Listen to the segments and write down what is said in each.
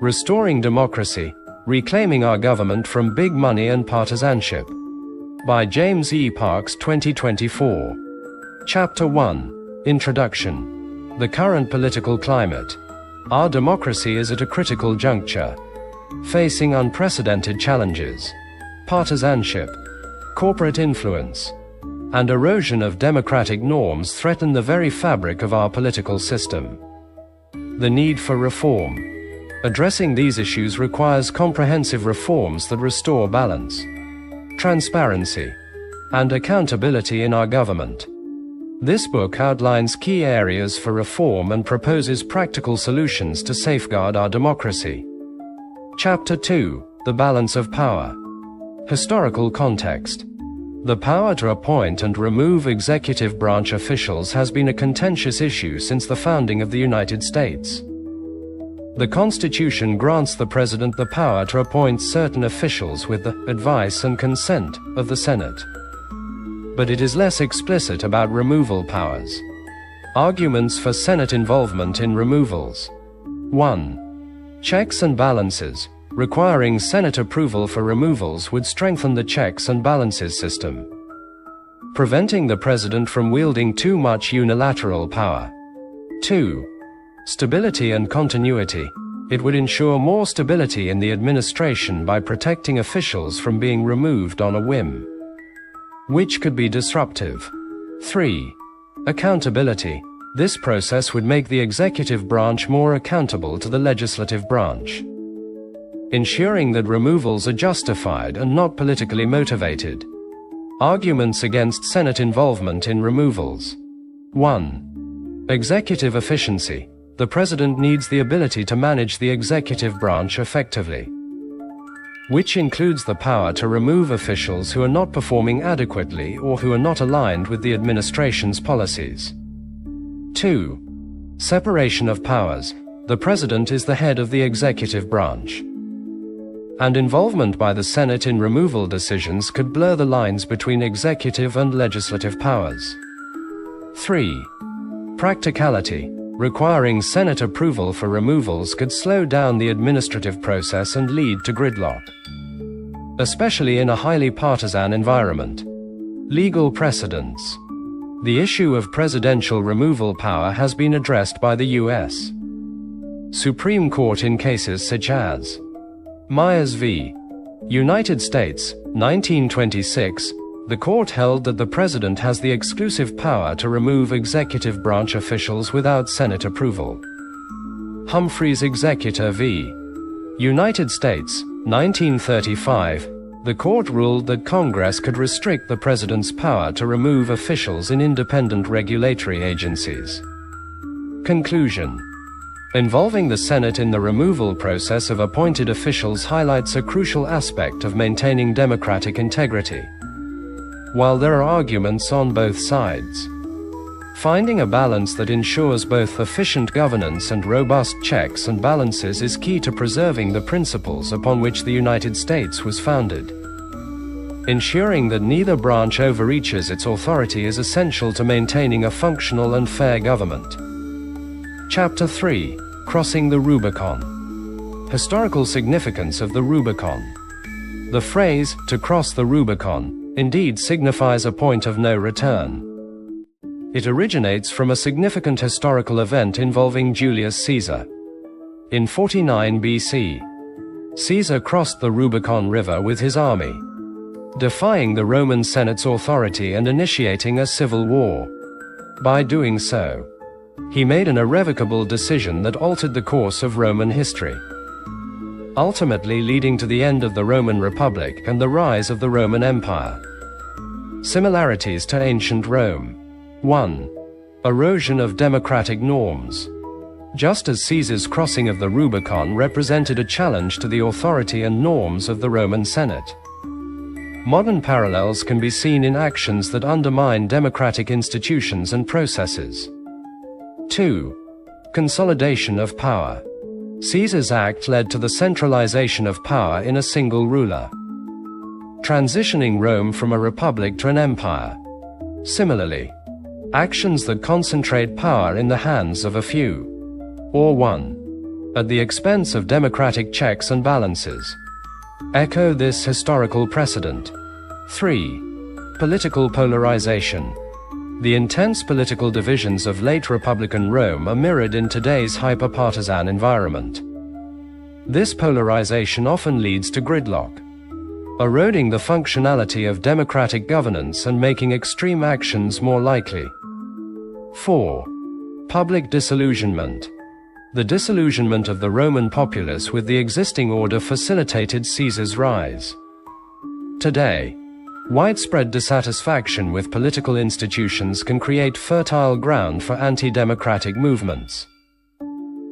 Restoring Democracy, Reclaiming Our Government from Big Money and Partisanship. By James E. Parks, 2024. Chapter 1. Introduction. The current political climate. Our democracy is at a critical juncture, facing unprecedented challenges. Partisanship, corporate influence, and erosion of democratic norms threaten the very fabric of our political system. The need for reform. Addressing these issues requires comprehensive reforms that restore balance, transparency, and accountability in our government. This book outlines key areas for reform and proposes practical solutions to safeguard our democracy. Chapter 2. The Balance of Power. Historical context. The power to appoint and remove executive branch officials has been a contentious issue since the founding of the United States. The Constitution grants the President the power to appoint certain officials with the advice and consent of the Senate. But it is less explicit about removal powers. Arguments for Senate involvement in removals. 1. Checks and balances. Requiring Senate approval for removals would strengthen the checks and balances system, preventing the President from wielding too much unilateral power. 2. Stability and continuity. It would ensure more stability in the administration by protecting officials from being removed on a whim, which could be disruptive. 3. Accountability. This process would make the executive branch more accountable to the legislative branch, ensuring that removals are justified and not politically motivated. Arguments against Senate involvement in removals. 1. Executive efficiency. The President needs the ability to manage the executive branch effectively, which includes the power to remove officials who are not performing adequately or who are not aligned with the administration's policies. 2. Separation of powers. The President is the head of the executive branch, and involvement by the Senate in removal decisions could blur the lines between executive and legislative powers. 3. Practicality. Requiring Senate approval for removals could slow down the administrative process and lead to gridlock, especially in a highly partisan environment. Legal precedents. The issue of presidential removal power has been addressed by the U.S. Supreme Court in cases such as Myers v. United States, 1926. The court held that the President has the exclusive power to remove executive branch officials without Senate approval. Humphreys Executor v. United States, 1935. The court ruled that Congress could restrict the President's power to remove officials in independent regulatory agencies. Conclusion. Involving the Senate in the removal process of appointed officials highlights a crucial aspect of maintaining democratic integrity. While there are arguments on both sides, finding a balance that ensures both efficient governance and robust checks and balances is key to preserving the principles upon which the United States was founded. Ensuring that neither branch overreaches its authority is essential to maintaining a functional and fair government. Chapter 3. Crossing the Rubicon. Historical significance of the Rubicon. The phrase, "to cross the Rubicon," indeed signifies a point of no return. It originates from a significant historical event involving Julius Caesar. In 49 BC, Caesar crossed the Rubicon River with his army, defying the Roman Senate's authority and initiating a civil war. By doing so, he made an irrevocable decision that altered the course of Roman history, ultimately leading to the end of the Roman Republic and the rise of the Roman Empire. Similarities to ancient Rome. 1. Erosion of democratic norms. Just as Caesar's crossing of the Rubicon represented a challenge to the authority and norms of the Roman Senate, modern parallels can be seen in actions that undermine democratic institutions and processes. 2. Consolidation of power. Caesar's act led to the centralization of power in a single ruler, transitioning Rome from a republic to an empire. Similarly, actions that concentrate power in the hands of a few, or one, at the expense of democratic checks and balances. Echo this historical precedent. 3. Political polarization. The intense political divisions of late Republican Rome are mirrored in today's hyper-partisan environment. This polarization often leads to gridlock, eroding the functionality of democratic governance and making extreme actions more likely. 4. Public disillusionment. The disillusionment of the Roman populace with the existing order facilitated Caesar's rise. Today, widespread dissatisfaction with political institutions can create fertile ground for anti-democratic movements.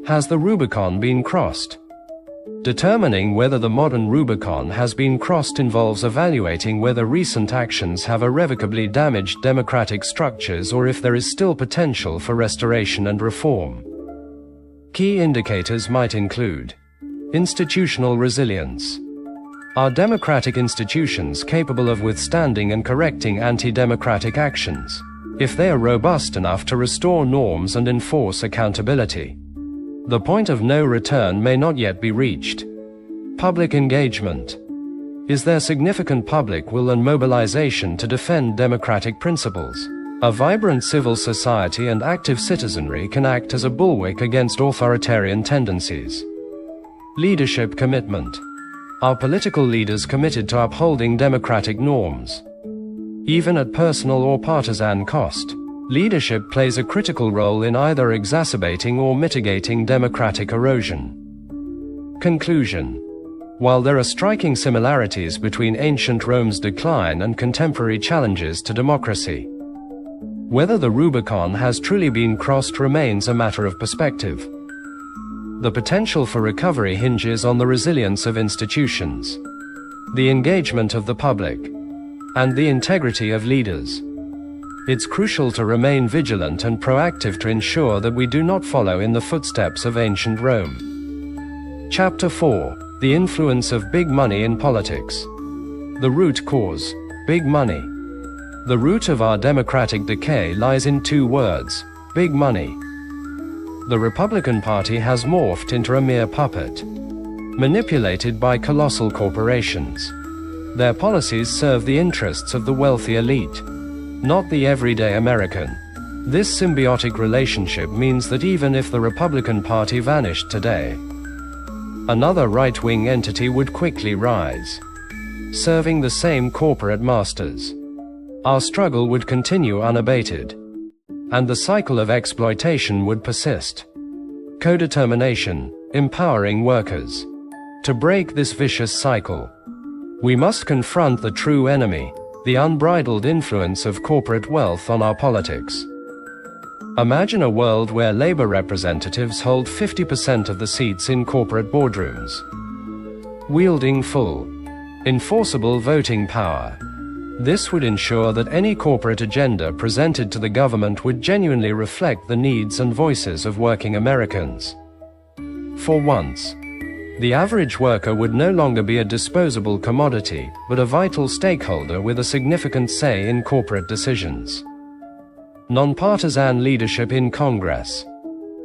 Has the Rubicon been crossed? Determining whether the modern Rubicon has been crossed involves evaluating whether recent actions have irrevocably damaged democratic structures or if there is still potential for restoration and reform. Key indicators might include institutional resilience. Are democratic institutions capable of withstanding and correcting anti-democratic actions, if they are robust enough to restore norms and enforce accountability? The point of no return may not yet be reached. Public engagement. Is there significant public will and mobilization to defend democratic principles? A vibrant civil society and active citizenry can act as a bulwark against authoritarian tendencies. Leadership commitment. Are political leaders committed to upholding democratic norms? Even at personal or partisan cost, leadership plays a critical role in either exacerbating or mitigating democratic erosion. Conclusion. While there are striking similarities between ancient Rome's decline and contemporary challenges to democracy, whether the Rubicon has truly been crossed remains a matter of perspective. The potential for recovery hinges on the resilience of institutions, the engagement of the public, and the integrity of leaders. It's crucial to remain vigilant and proactive to ensure that we do not follow in the footsteps of ancient Rome. Chapter 4. The influence of big money in politics. The root cause: big money. The root of our democratic decay lies in two words: big money. The Republican Party has morphed into a mere puppet, manipulated by colossal corporations. Their policies serve the interests of the wealthy elite, not the everyday American. This symbiotic relationship means that even if the Republican Party vanished today, another right-wing entity would quickly rise, serving the same corporate masters. Our struggle would continue unabated, and the cycle of exploitation would persist. Codetermination, empowering workers. To break this vicious cycle, we must confront the true enemy, the unbridled influence of corporate wealth on our politics. Imagine a world where labor representatives hold 50% of the seats in corporate boardrooms, wielding full, enforceable voting power. This would ensure that any corporate agenda presented to the government would genuinely reflect the needs and voices of working Americans. For once, the average worker would no longer be a disposable commodity, but a vital stakeholder with a significant say in corporate decisions. Nonpartisan leadership in Congress.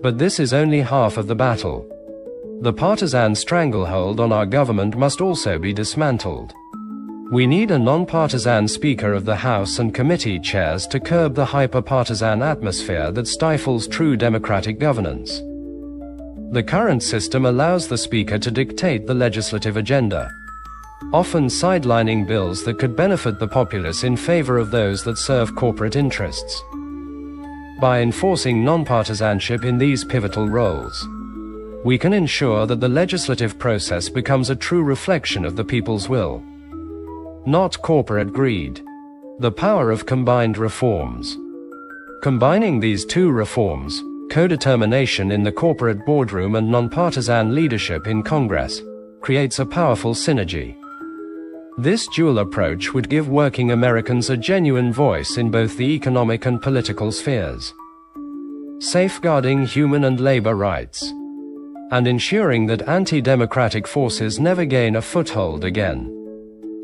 But this is only half of the battle. The partisan stranglehold on our government must also be dismantled. We need a nonpartisan Speaker of the House and committee chairs to curb the hyper-partisan atmosphere that stifles true democratic governance. The current system allows the Speaker to dictate the legislative agenda, often sidelining bills that could benefit the populace in favor of those that serve corporate interests. By enforcing nonpartisanship in these pivotal roles, we can ensure that the legislative process becomes a true reflection of the people's will, not corporate greed. The power of combined reforms. Combining these two reforms, codetermination in the corporate boardroom and nonpartisan leadership in Congress, creates a powerful synergy. This dual approach would give working Americans a genuine voice in both the economic and political spheres, safeguarding human and labor rights, and ensuring that anti-democratic forces never gain a foothold again.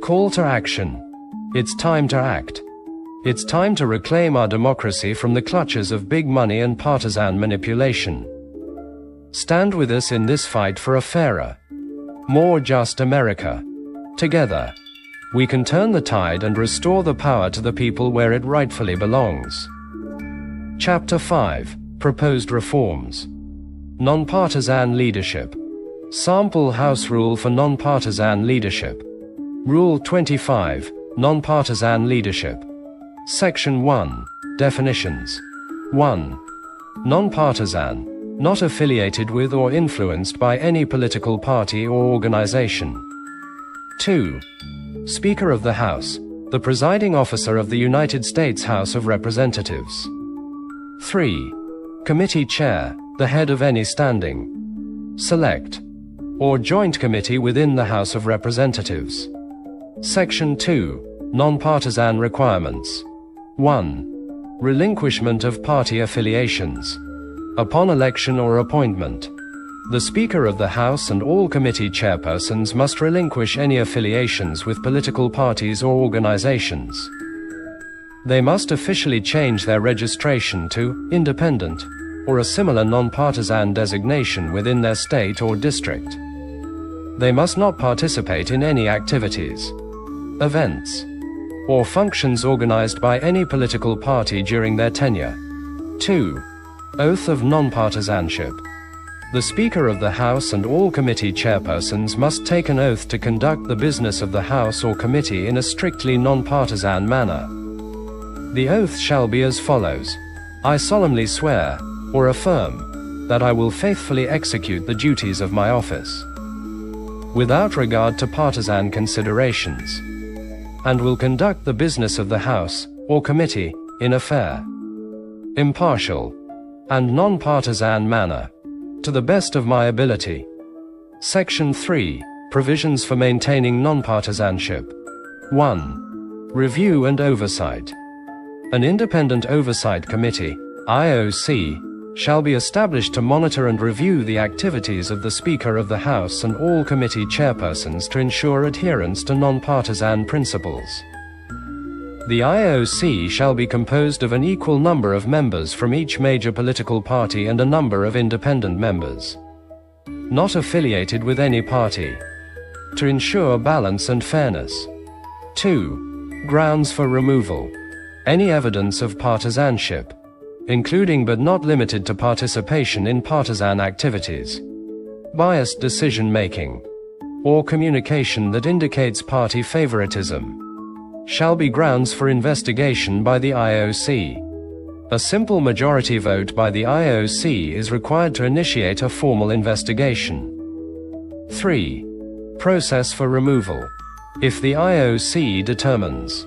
Call to action. It's time to act. It's time to reclaim our democracy from the clutches of big money and partisan manipulation. Stand with us in this fight for a fairer, more just America. Together, we can turn the tide and restore the power to the people where it rightfully belongs. Chapter 5. Proposed Reforms. Nonpartisan Leadership. Sample House Rule for Nonpartisan Leadership. Rule 25. Nonpartisan Leadership. Section 1. Definitions. 1. Nonpartisan. Not affiliated with or influenced by any political party or organization. 2. Speaker of the House, the presiding officer of the United States House of Representatives. 3. Committee chair, the head of any standing, select, or joint committee within the House of Representatives. Section 2. Nonpartisan Requirements. 1. Relinquishment of party affiliations. Upon election or appointment, the Speaker of the House and all committee chairpersons must relinquish any affiliations with political parties or organizations. They must officially change their registration to independent or a similar nonpartisan designation within their state or district. They must not participate in any activities, events, or functions organized by any political party during their tenure. 2. Oath of Nonpartisanship. The Speaker of the House and all committee chairpersons must take an oath to conduct the business of the House or committee in a strictly nonpartisan manner. The oath shall be as follows: I solemnly swear, or affirm, that I will faithfully execute the duties of my office, without regard to partisan considerations, and will conduct the business of the House or committee in a fair, impartial, and non-partisan manner, to the best of my ability. Section 3. Provisions for maintaining nonpartisanship. 1. Review and oversight. An independent oversight committee, IOC, shall be established to monitor and review the activities of the Speaker of the House and all committee chairpersons to ensure adherence to nonpartisan principles. The IOC shall be composed of an equal number of members from each major political party and a number of independent members, not affiliated with any party, to ensure balance and fairness. 2. Grounds for removal. Any evidence of partisanship, including but not limited to participation in partisan activities, biased decision-making, or communication that indicates party favoritism, shall be grounds for investigation by the IOC. A simple majority vote by the IOC is required to initiate a formal investigation. 3. Process for removal. If the IOC determines,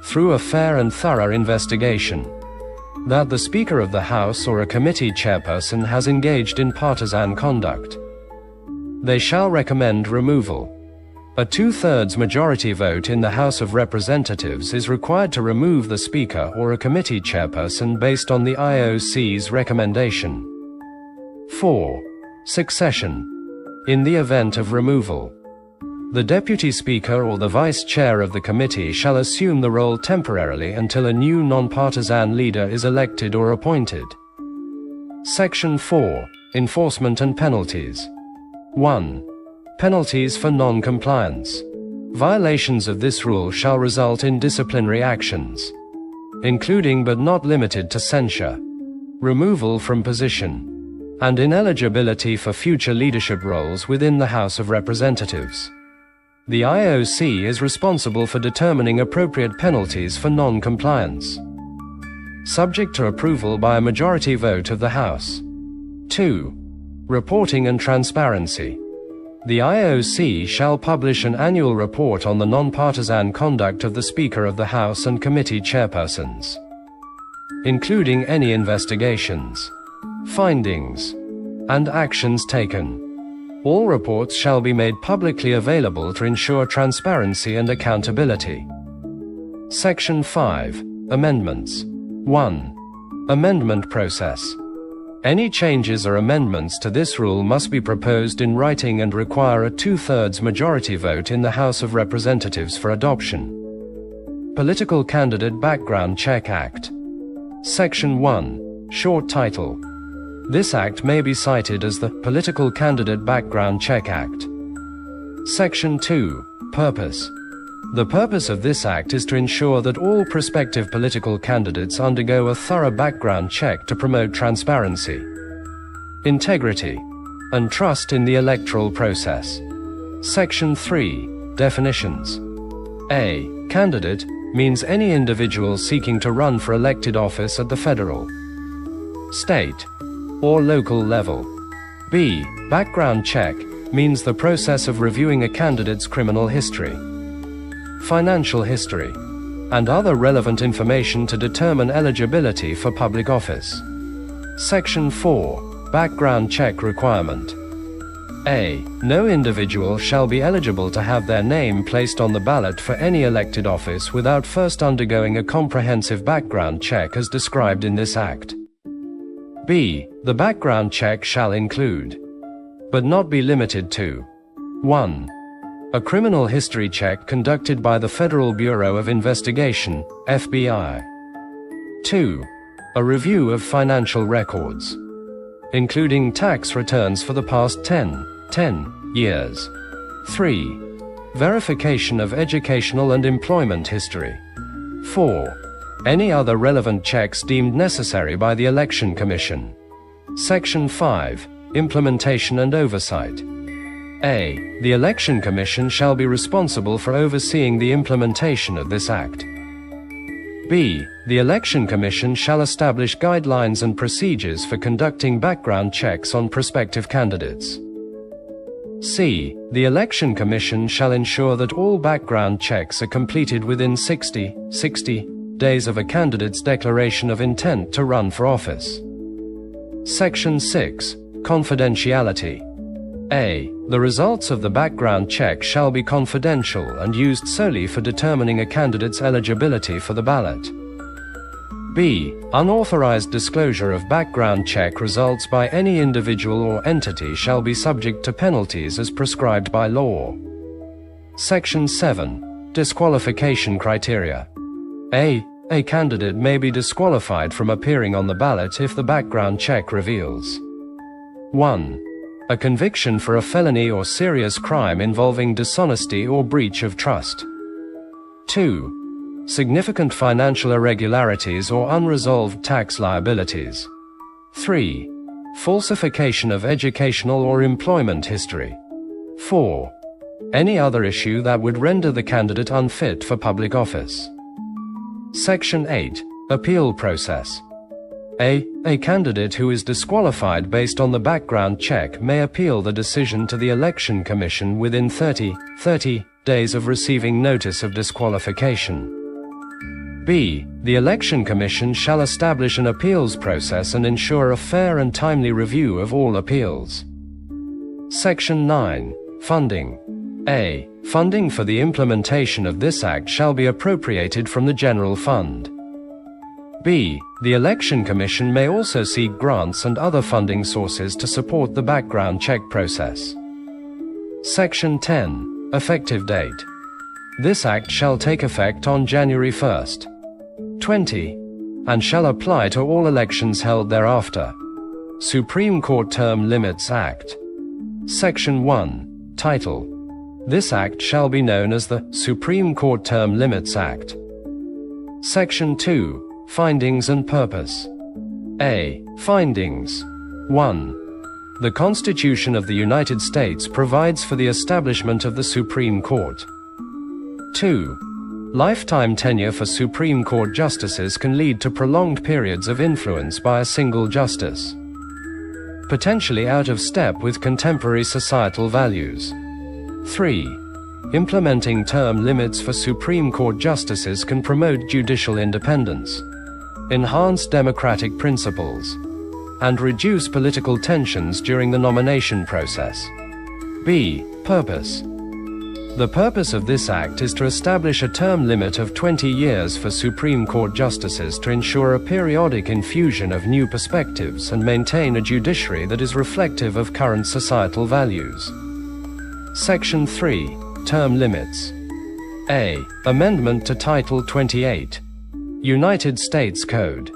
through a fair and thorough investigation, that the Speaker of the House or a committee chairperson has engaged in partisan conduct, they shall recommend removal. A 2/3 majority vote in the House of Representatives is required to remove the Speaker or a committee chairperson based on the IOC's recommendation. 4. Succession. In the event of removal, the Deputy Speaker or the Vice Chair of the committee shall assume the role temporarily until a new nonpartisan leader is elected or appointed. Section 4. Enforcement and penalties. 1. Penalties for non-compliance. Violations of this rule shall result in disciplinary actions, including but not limited to censure, removal from position, and ineligibility for future leadership roles within the House of Representatives. The IOC is responsible for determining appropriate penalties for non-compliance, subject to approval by a majority vote of the House. 2. Reporting and transparency. The IOC shall publish an annual report on the nonpartisan conduct of the Speaker of the House and committee chairpersons, including any investigations, findings, and actions taken. All reports shall be made publicly available to ensure transparency and accountability. Section 5. Amendments. 1. Amendment process. Any changes or amendments to this rule must be proposed in writing and require a 2/3 majority vote in the House of Representatives for adoption. Political Candidate Background Check Act. Section 1. Short title. This act may be cited as the Political Candidate Background Check Act. Section 2. Purpose. The purpose of this act is to ensure that all prospective political candidates undergo a thorough background check to promote transparency, integrity, and trust in the electoral process. Section 3. Definitions. A. Candidate means any individual seeking to run for elected office at the federal, state, or local level. B. Background check means the process of reviewing a candidate's criminal history, financial history, and other relevant information to determine eligibility for public office. Section 4. Background check requirement. A. No individual shall be eligible to have their name placed on the ballot for any elected office without first undergoing a comprehensive background check as described in this Act. B. The background check shall include, but not be limited to: 1. A criminal history check conducted by the Federal Bureau of Investigation, FBI. 2. A review of financial records, including tax returns for the past 10 years. 3. Verification of educational and employment history. 4. Any other relevant checks deemed necessary by the Election Commission. Section 5. Implementation and oversight. A. The Election Commission shall be responsible for overseeing the implementation of this Act. B. The Election Commission shall establish guidelines and procedures for conducting background checks on prospective candidates. C. The Election Commission shall ensure that all background checks are completed within 60 days of a candidate's declaration of intent to run for office. Section 6. Confidentiality. A. The results of the background check shall be confidential and used solely for determining a candidate's eligibility for the ballot. B. Unauthorized disclosure of background check results by any individual or entity shall be subject to penalties as prescribed by law. Section 7. Disqualification criteria. A candidate may be disqualified from appearing on the ballot if the background check reveals: 1. A conviction for a felony or serious crime involving dishonesty or breach of trust. 2. Significant financial irregularities or unresolved tax liabilities. 3. Falsification of educational or employment history. 4. Any other issue that would render the candidate unfit for public office. Section 8. Appeal process. A candidate who is disqualified based on the background check may appeal the decision to the Election Commission within 30 days of receiving notice of disqualification. B. The Election Commission shall establish an appeals process and ensure a fair and timely review of all appeals. Section 9. Funding. A. Funding for the implementation of this Act shall be appropriated from the General Fund. B. The Election Commission may also seek grants and other funding sources to support the background check process. Section 10. Effective date. This Act shall take effect on January 1st, 2020, and shall apply to all elections held thereafter. Supreme Court Term Limits Act. Section 1. Title. This Act shall be known as the Supreme Court Term Limits Act. Section 2. Findings and purpose. A. Findings. 1. The Constitution of the United States provides for the establishment of the Supreme Court. 2. Lifetime tenure for Supreme Court justices can lead to prolonged periods of influence by a single justice, potentially out of step with contemporary societal values. 3. Implementing term limits for Supreme Court justices can promote judicial independence, enhance democratic principles, and reduce political tensions during the nomination process. B. Purpose. The purpose of this Act is to establish a term limit of 20 years for Supreme Court justices to ensure a periodic infusion of new perspectives and maintain a judiciary that is reflective of current societal values. Section 3. Term limits. A. Amendment to Title 28. United States Code.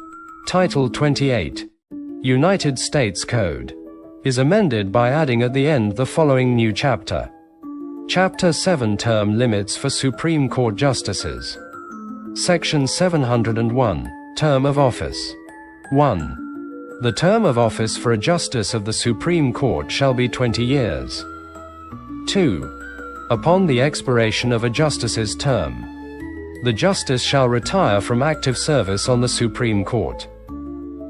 Title 28. United States Code, is amended by adding at the end the following new chapter. Chapter 7 Term Limits for Supreme Court Justices. Section 701, Term of Office. 1. The term of office for a justice of the Supreme Court shall be 20 years. 2. Upon the expiration of a justice's term, the justice shall retire from active service on the Supreme Court,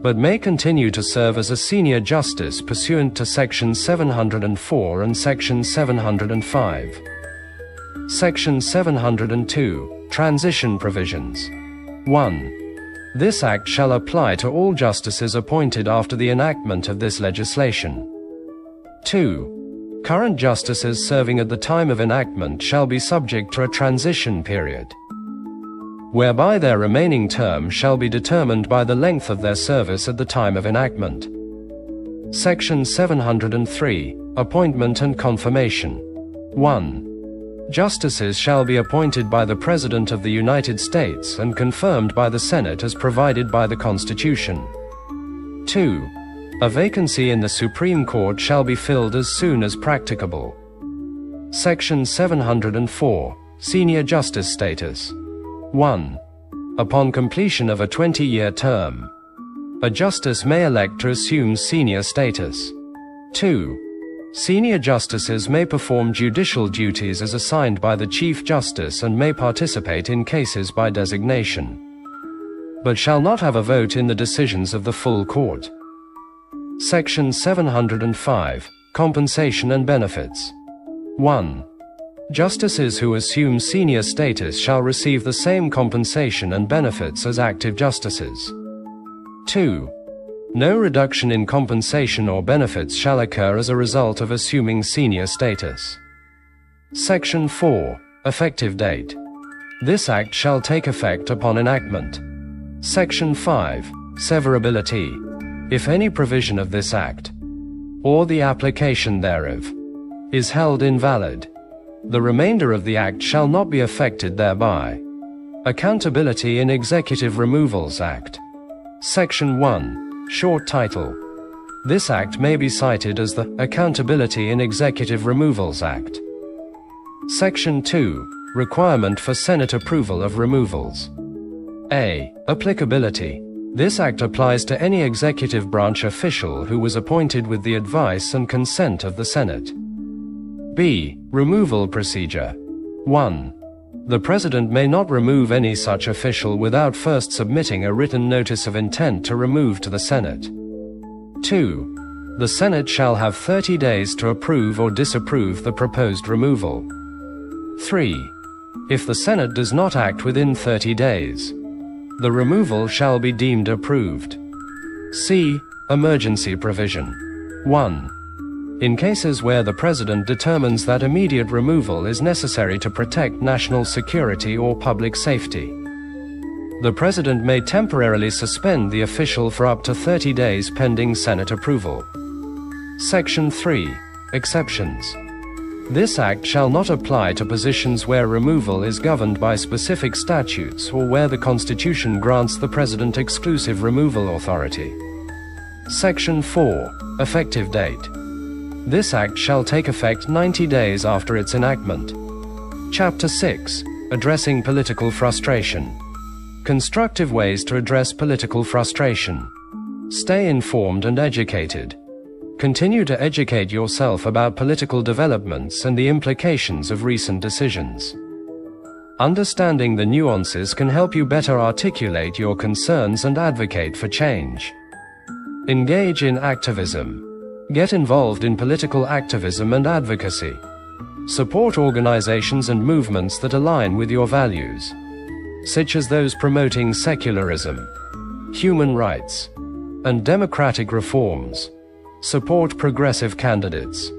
but may continue to serve as a senior justice pursuant to Section 704 and Section 705. Section 702, Transition Provisions. 1. This Act shall apply to all justices appointed after the enactment of this legislation. 2. Current justices serving at the time of enactment shall be subject to a transition period, whereby their remaining term shall be determined by the length of their service at the time of enactment. Section 703, Appointment and Confirmation. 1. Justices shall be appointed by the President of the United States and confirmed by the Senate as provided by the Constitution. 2. A vacancy in the Supreme Court shall be filled as soon as practicable. Section 704, Senior Justice Status. 1. Upon completion of a 20-year term, a justice may elect to assume senior status. 2. Senior justices may perform judicial duties as assigned by the Chief Justice and may participate in cases by designation, but shall not have a vote in the decisions of the full court. Section 705, Compensation and Benefits. 1. Justices who assume senior status shall receive the same compensation and benefits as active justices. 2. No reduction in compensation or benefits shall occur as a result of assuming senior status. Section 4, Effective Date. This Act shall take effect upon enactment. Section 5, Severability. If any provision of this Act, or the application thereof, is held invalid, the remainder of the Act shall not be affected thereby. Accountability in Executive Removals Act. Section 1, Short Title. This Act may be cited as the Accountability in Executive Removals Act. Section 2, Requirement for Senate Approval of Removals. A. Applicability. This Act applies to any executive branch official who was appointed with the advice and consent of the Senate. B. Removal Procedure. 1. The President may not remove any such official without first submitting a written notice of intent to remove to the Senate. 2. The Senate shall have 30 days to approve or disapprove the proposed removal. 3. If the Senate does not act within 30 days, the removal shall be deemed approved. C. Emergency Provision. 1. In cases where the President determines that immediate removal is necessary to protect national security or public safety, the President may temporarily suspend the official for up to 30 days pending Senate approval. Section 3. Exceptions. This Act shall not apply to positions where removal is governed by specific statutes or where the Constitution grants the President exclusive removal authority. Section 4. Effective Date. This Act shall take effect 90 days after its enactment. Chapter 6, Addressing Political Frustration. Constructive ways to address political frustration. Stay informed and educated. Continue to educate yourself about political developments and the implications of recent decisions. Understanding the nuances can help you better articulate your concerns and advocate for change. Engage in activism. Get involved in political activism and advocacy. Support organizations and movements that align with your values, such as those promoting secularism, human rights, and democratic reforms. Support progressive candidates.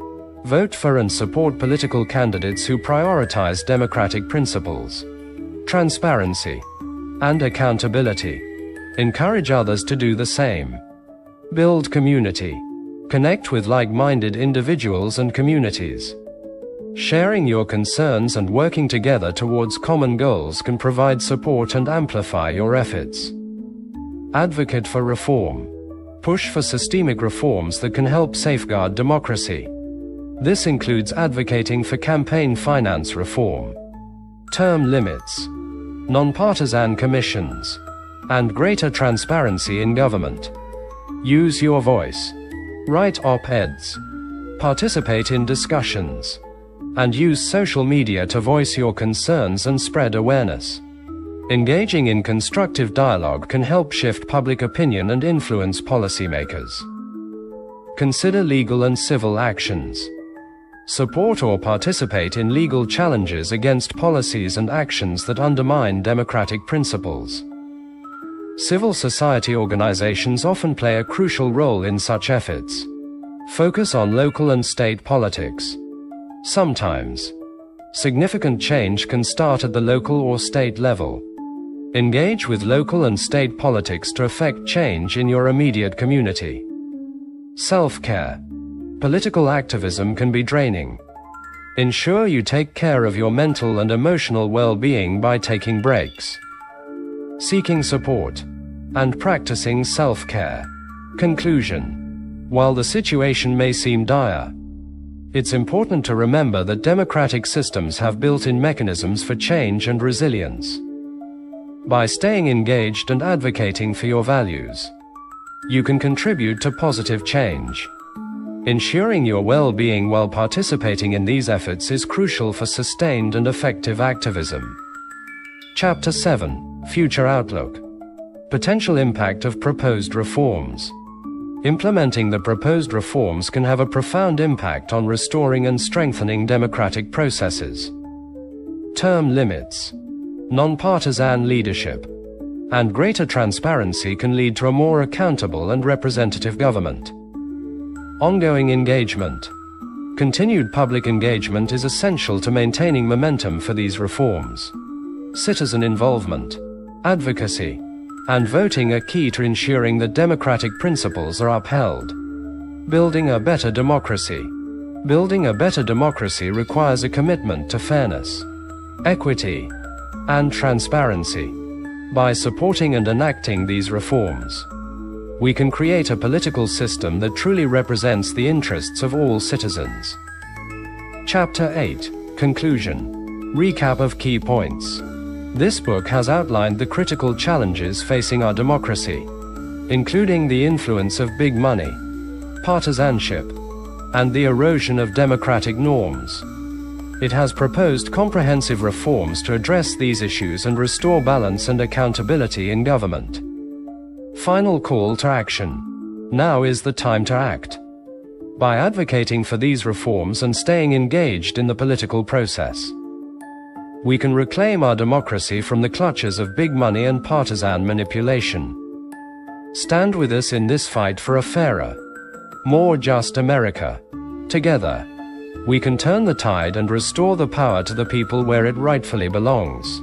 Vote for and support political candidates who prioritize democratic principles, transparency, and accountability. Encourage others to do the same. Build community. Connect with like-minded individuals and communities. Sharing your concerns and working together towards common goals can provide support and amplify your efforts. Advocate for reform. Push for systemic reforms that can help safeguard democracy. This includes advocating for campaign finance reform, term limits, nonpartisan commissions, and greater transparency in government. Use your voice. Write op-eds. Participate in discussions. And use social media to voice your concerns and spread awareness. Engaging in constructive dialogue can help shift public opinion and influence policymakers. Consider legal and civil actions. Support or participate in legal challenges against policies and actions that undermine democratic principles. Civil society organizations often play a crucial role in such efforts. Focus on local and state politics. Sometimes, significant change can start at the local or state level. Engage with local and state politics to affect change in your immediate community. Self-care. Political activism can be draining. Ensure you take care of your mental and emotional well-being by taking breaks, seeking support, and practicing self-care. Conclusion. While the situation may seem dire, it's important to remember that democratic systems have built-in mechanisms for change and resilience. By staying engaged and advocating for your values, you can contribute to positive change. Ensuring your well-being while participating in these efforts is crucial for sustained and effective activism. Chapter 7. Future Outlook. Potential impact of proposed reforms. Implementing the proposed reforms can have a profound impact on restoring and strengthening democratic processes. Term limits, nonpartisan leadership, and greater transparency can lead to a more accountable and representative government. Ongoing engagement. Continued public engagement is essential to maintaining momentum for these reforms. Citizen involvement, advocacy, and voting are key to ensuring that democratic principles are upheld. Building a better democracy. Building a better democracy requires a commitment to fairness, equity, and transparency. By supporting and enacting these reforms, we can create a political system that truly represents the interests of all citizens. Chapter 8. Conclusion. Recap of key points. This book has outlined the critical challenges facing our democracy, including the influence of big money, partisanship, and the erosion of democratic norms. It has proposed comprehensive reforms to address these issues and restore balance and accountability in government. Final call to action. Now is the time to act. By advocating for these reforms and staying engaged in the political process, we can reclaim our democracy from the clutches of big money and partisan manipulation. Stand with us in this fight for a fairer, more just America. Together, we can turn the tide and restore the power to the people where it rightfully belongs.